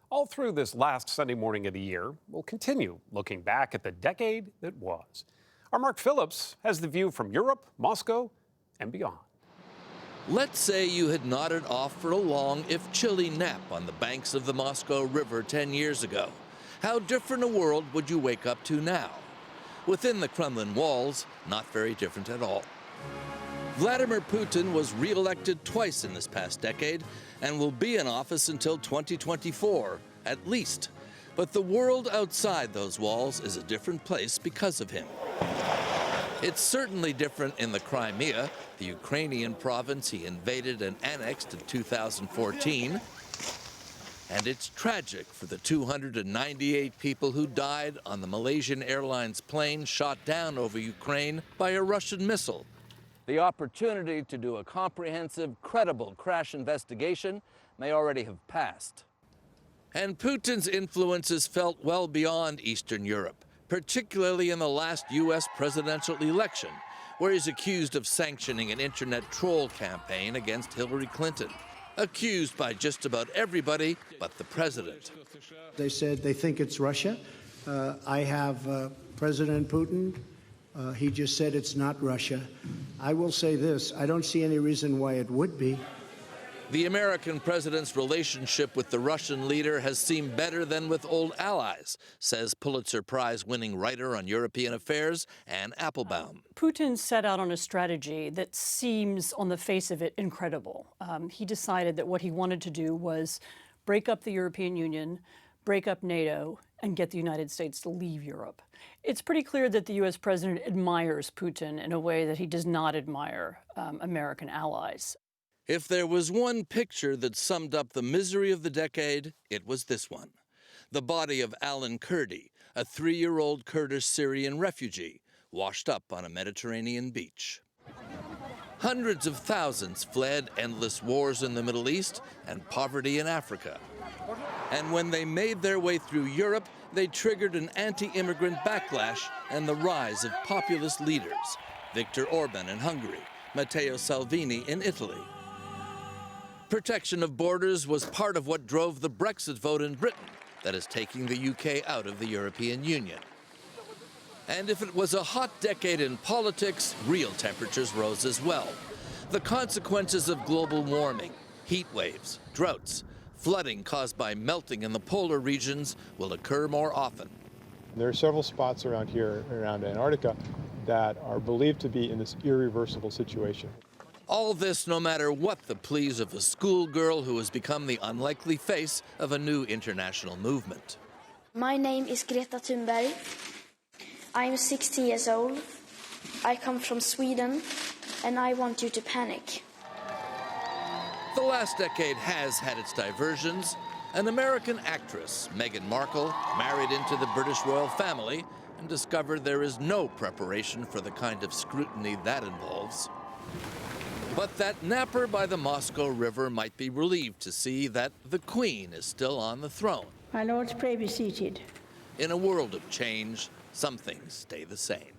All through this last Sunday morning of the year, we'll continue looking back at the decade that was. Our Mark Phillips has the view from Europe, Moscow, and beyond. Let's say you had nodded off for a long, if chilly, nap on the banks of the Moscow River 10 years ago. How different a world would you wake up to now? Within the Kremlin walls, not very different at all. Vladimir Putin was re-elected twice in this past decade and will be in office until 2024, at least. But the world outside those walls is a different place because of him. It's certainly different in the Crimea, the Ukrainian province he invaded and annexed in 2014. And it's tragic for the 298 people who died on the Malaysian Airlines plane shot down over Ukraine by a Russian missile. The opportunity to do a comprehensive, credible crash investigation may already have passed. And Putin's influence is felt well beyond Eastern Europe, particularly in the last U.S. presidential election, where he's accused of sanctioning an internet troll campaign against Hillary Clinton. Accused by just about everybody but the president. They said they think it's Russia. I have President Putin. He just said it's not Russia. I will say this, I don't see any reason why it would be. The American president's relationship with the Russian leader has seemed better than with old allies, says Pulitzer Prize-winning writer on European affairs Anne Applebaum. Putin set out on a strategy that seems, on the face of it, incredible. He decided that what he wanted to do was break up the European Union, break up NATO, and get the United States to leave Europe. It's pretty clear that the U.S. president admires Putin in a way that he does not admire American allies. If there was one picture that summed up the misery of the decade, it was this one. The body of Alan Kurdi, a 3-year-old Kurdish Syrian refugee, washed up on a Mediterranean beach. Hundreds of thousands fled endless wars in the Middle East and poverty in Africa. And when they made their way through Europe, they triggered an anti-immigrant backlash and the rise of populist leaders. Viktor Orban in Hungary, Matteo Salvini in Italy. Protection of borders was part of what drove the Brexit vote in Britain that is taking the UK out of the European Union. And if it was a hot decade in politics, real temperatures rose as well. The consequences of global warming, heat waves, droughts, flooding caused by melting in the polar regions will occur more often. There are several spots around here, around Antarctica, that are believed to be in this irreversible situation. All this no matter what the pleas of a schoolgirl who has become the unlikely face of a new international movement. My name is Greta Thunberg. I am 16 years old. I come from Sweden, and I want you to panic. The last decade has had its diversions. An American actress, Meghan Markle, married into the British royal family and discovered there is no preparation for the kind of scrutiny that involves. But that napper by the Moscow River might be relieved to see that the Queen is still on the throne. My lords, pray be seated. In a world of change, some things stay the same.